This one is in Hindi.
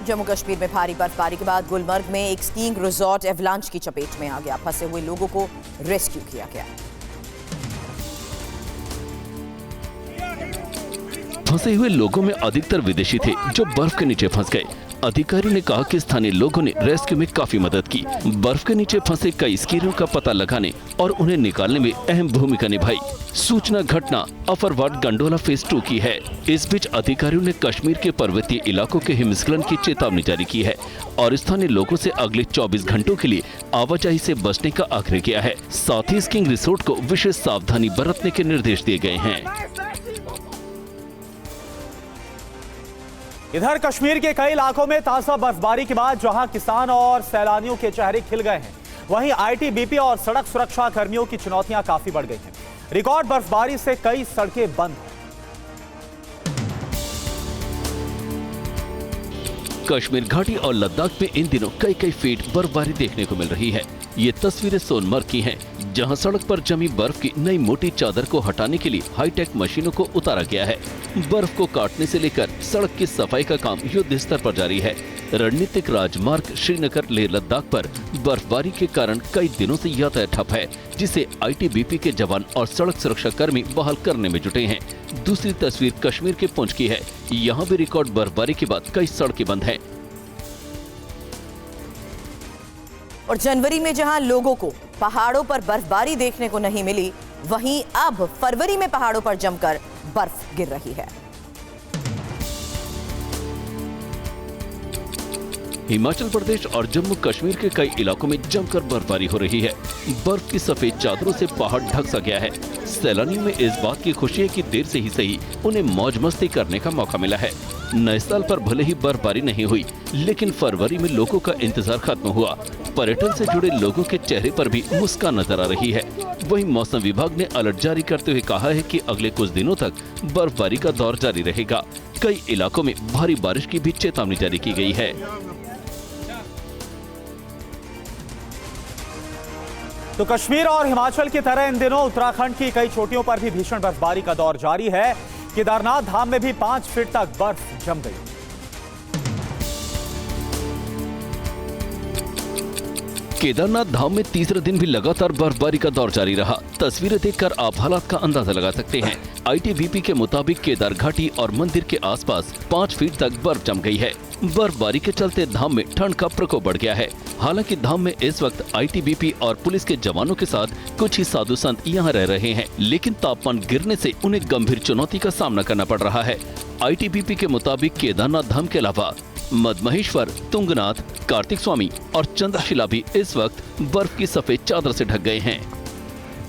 जम्मू कश्मीर में भारी बर्फबारी के बाद गुलमर्ग में एक स्कीइंग रिजॉर्ट एवलांच की चपेट में आ गया। फंसे हुए लोगों को रेस्क्यू किया गया। फंसे हुए लोगों में अधिकतर विदेशी थे जो बर्फ के नीचे फंस गए। अधिकारियों ने कहा कि स्थानीय लोगों ने रेस्क्यू में काफी मदद की। बर्फ के नीचे फंसे कई स्कीयरों का पता लगाने और उन्हें निकालने में अहम भूमिका निभाई। सूचना घटना अफरवाट गंडोला फेज 2 की है। इस बीच अधिकारियों ने कश्मीर के पर्वतीय इलाकों के हिमस्खलन की चेतावनी जारी की है और स्थानीय लोगों से अगले 24 घंटों के लिए आवाजाही से बचने का आग्रह किया है। साथ ही स्कीइंग रिसोर्ट को विशेष सावधानी बरतने के निर्देश दिए गए हैं। इधर कश्मीर के कई इलाकों में ताजा बर्फबारी के बाद जहां किसान और सैलानियों के चेहरे खिल गए हैं, वहीं आईटीबीपी और सड़क सुरक्षा कर्मियों की चुनौतियां काफी बढ़ गई हैं। रिकॉर्ड बर्फबारी से कई सड़कें बंद हैं। कश्मीर घाटी और लद्दाख में इन दिनों कई फीट बर्फबारी देखने को मिल रही है। ये तस्वीरें सोनमर्ग की हैं, जहां सड़क पर जमी बर्फ की नई मोटी चादर को हटाने के लिए हाईटेक मशीनों को उतारा गया है। बर्फ को काटने से लेकर सड़क की सफाई का काम युद्ध स्तर पर जारी है। रणनीतिक राजमार्ग श्रीनगर लेह लद्दाख पर बर्फबारी के कारण कई दिनों से यातायात ठप है, जिसे आईटीबीपी के जवान और सड़क सुरक्षा कर्मी बहाल करने में जुटे हैं। दूसरी तस्वीर कश्मीर के पुंछ की है। यहाँ भी रिकॉर्ड बर्फबारी के बाद कई सड़कें बंद हैं। और जनवरी में जहां लोगों को पहाड़ों पर बर्फबारी देखने को नहीं मिली, वहीं अब फरवरी में पहाड़ों पर जमकर बर्फ गिर रही है। हिमाचल प्रदेश और जम्मू कश्मीर के कई इलाकों में जमकर बर्फबारी हो रही है। बर्फ की सफेद चादरों से पहाड़ ढक सा गया है। सैलानियों में इस बात की खुशी है कि देर से ही सही उन्हें मौज मस्ती करने का मौका मिला है। नए साल पर भले ही बर्फबारी नहीं हुई, लेकिन फरवरी में लोगों का इंतजार खत्म हुआ। पर्यटन से जुड़े लोगों के चेहरे पर भी मुस्कान नजर आ रही है। वहीं मौसम विभाग ने अलर्ट जारी करते हुए कहा है कि अगले कुछ दिनों तक बर्फबारी का दौर जारी रहेगा। कई इलाकों में भारी बारिश की भी चेतावनी जारी की गई है। तो कश्मीर और हिमाचल की तरह इन दिनों उत्तराखंड की कई चोटियों पर भी भीषण बर्फबारी का दौर जारी है। केदारनाथ धाम में भी 5 फीट तक बर्फ जम गई। केदारनाथ धाम में तीसरे दिन भी लगातार बर्फबारी का दौर जारी रहा। तस्वीरें देखकर आप हालात का अंदाजा लगा सकते हैं। आईटीबीपी के मुताबिक केदार घाटी और मंदिर के आसपास 5 फीट तक बर्फ जम गई है। बर्फबारी के चलते धाम में ठंड का प्रकोप बढ़ गया है। हालांकि धाम में इस वक्त आईटीबीपी और पुलिस के जवानों के साथ कुछ ही साधु संत यहाँ रह रहे हैं, लेकिन तापमान गिरने से उन्हें गंभीर चुनौती का सामना करना पड़ रहा है। आईटीबीपी के मुताबिक केदारनाथ धाम के अलावा मदमहेश्वर, तुंगनाथ, कार्तिक स्वामी और चंद्रशिला भी इस वक्त बर्फ की सफेद चादर से ढक गए हैं।